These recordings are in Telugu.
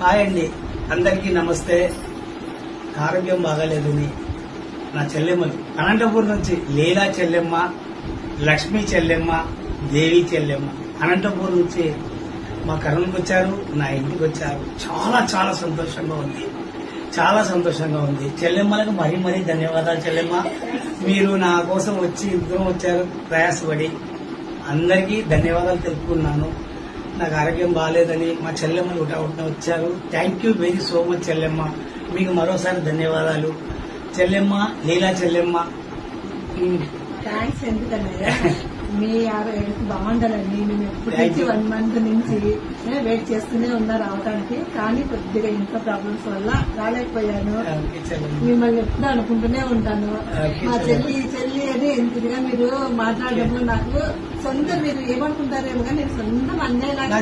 హాయ్ అండి, అందరికీ నమస్తే. ఆరోగ్యం బాగాలేదని నా చెల్లెమ్మలు అనంతపూర్ నుంచి లీలా చెల్లెమ్మ, లక్ష్మీ చెల్లెమ్మ, దేవి చెల్లెమ్మ అనంతపూర్ నుంచి మా కర్నూలుకి వచ్చారు, నా ఇంటికి వచ్చారు. చాలా చాలా సంతోషంగా ఉంది, చాలా సంతోషంగా ఉంది. చెల్లెమ్మలకు మరీ మరీ ధన్యవాదాలు. చెల్లెమ్మ, మీరు నా కోసం వచ్చి ఇద్దరం వచ్చారు ప్రయాసపడి. అందరికీ ధన్యవాదాలు తెలుపుకున్నాను. నాకు ఆరోగ్యం బాగాలేదని మా చెల్లెమ్మలు ఒకటి వచ్చారు. Thank you very so much చెల్లెమ్మ, మీకు మరోసారి ధన్యవాదాలు. చెల్లెమ్మ, లీలా చెల్లెమ్మ, థ్యాంక్స్. ఎందుకన్నా మీ ఆరోగ్యం బాగుండాలండి. మేము ఎప్పటి 1 month నుంచి వెయిట్ చేస్తూనే ఉన్నా రావడానికి, కానీ కొద్దిగా ఇంట్లో ప్రాబ్లమ్స్ వల్ల రాలేకపోయాను. మిమ్మల్ని ఎప్పుడు అనుకుంటూనే ఉంటాను. మా చెల్లి అని ఎంతగా మీరు మాట్లాడము నాకు సొంత, మీరు ఏమనుకుంటారేమో కానీ నేను సొంతం అన్నయ్యలాగా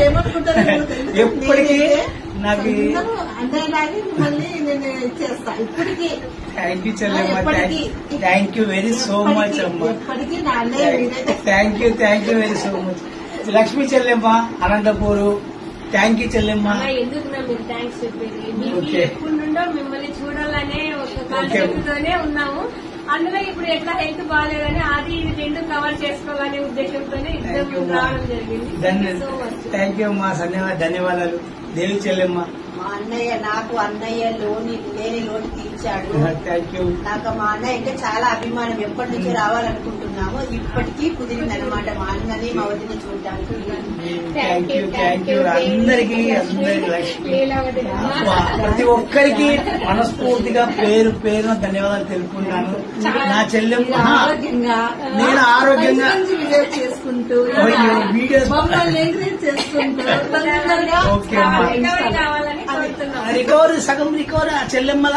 ఏమనుకుంటారేమో అన్నయ్యలాగే మిమ్మల్ని నేను చేస్తా ఇప్పటికీ. Thank you Chellemma, thank you very so much అమ్మ. ఎప్పటికీ నా అన్నయ్య. Thank you very so much. Lakshmi Chellemma, Anantapur, thank you చెల్లెమ్మ. ఎందుకు మీరు థ్యాంక్స్ చెప్పేది? ఎప్పటి నుండో మిమ్మల్ని చూడాలనే ఒక కాన్సెప్ట్తోనే ఉన్నాము. అందులో ఇప్పుడు ఎట్లా హెల్త్ బాగాలేదని అది ఇది రెండు కవర్ చేసుకోవాలనే ఉద్దేశంతోనే ఇద్దరు రావడం జరిగింది. థ్యాంక్ యూ అమ్మా, ధన్యవాదాలు. దేవి చెల్లెమ్మ, మా అన్నయ్య నాకు అన్నయ్య లేని లోటు తీర్చాడు. Thank you. నాకు మా అన్నయ్య అంటే చాలా అభిమానం. ఎప్పటి నుంచి రావాలనుకుంటున్నాము, ఇప్పటికీ కుదిరిందనమాట మా అన్నని మా వదిన చూడడానికి. థ్యాంక్ యూ అందరికి ప్రతి ఒక్కరికి మనస్ఫూర్తిగా పేరు పేరున ధన్యవాదాలు తెలుపుకుంటాను. నా చెల్లెమ్మ నేను ఆరోగ్యంగా చేసుకుంటూ వీడియోస్ రికవరీ సగం రికవరీ చెల్లెమ్మల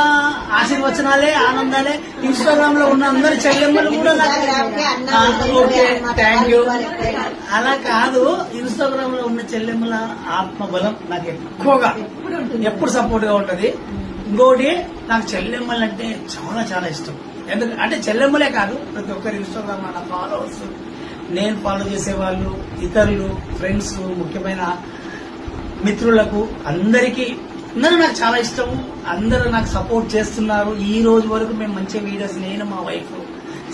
ఆశీర్వచనాలే ఆనందాలే. ఇన్స్టాగ్రామ్ లో ఉన్న అందరి చెల్లెమ్మలు కూడా ఓకే థ్యాంక్ యూ. అలా కాదు, ఇన్స్టాగ్రామ్ లో ఉన్న చెల్లెమ్మల ఆత్మబలం నాకు ఎక్కువగా ఎప్పుడు సపోర్ట్ గా ఉంటది. ఇంకోటి, నాకు చెల్లెమ్మలు అంటే చాలా చాలా ఇష్టం. ఎందుకంటే చెల్లెమ్మలే కాదు, ప్రతి ఒక్కరు ఇన్స్టాగ్రామ్ నా ఫాలోవర్స్, నేను ఫాలో చేసేవాళ్ళు, ఇతరులు, ఫ్రెండ్స్, ముఖ్యమైన మిత్రులకు అందరికీ అందరూ నాకు చాలా ఇష్టం. అందరూ నాకు సపోర్ట్ చేస్తున్నారు. ఈ రోజు వరకు మేము మంచి వీడియోస్, నేను మా వైఫ్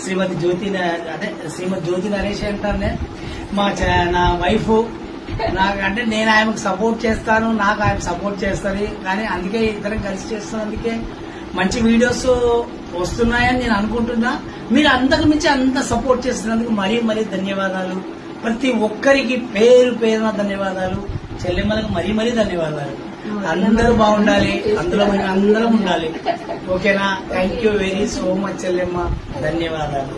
శ్రీమతి జ్యోతి నరేష్ అంటానే నా వైఫ్, నాకు అంటే నేను ఆమెకు సపోర్ట్ చేస్తాను, నాకు ఆమె సపోర్ట్ చేస్తుంది. కానీ అందుకే ఇద్దరం కలిసి చేస్తున్నందుకే మంచి వీడియోస్ వస్తున్నాయని నేను అనుకుంటున్నా. మీరు అంతకు మించి అంత సపోర్ట్ చేస్తున్నందుకు మరీ మరీ ధన్యవాదాలు. ప్రతి ఒక్కరికి పేరు పేరున ధన్యవాదాలు. చెల్లెమ్మలకు మరీ మరీ ధన్యవాదాలు. అందరూ బాగుండాలి, అందులో మేము అందరం ఉండాలి. ఓకేనా? Thank you very so much చెల్లెమ్మ, ధన్యవాదాలు.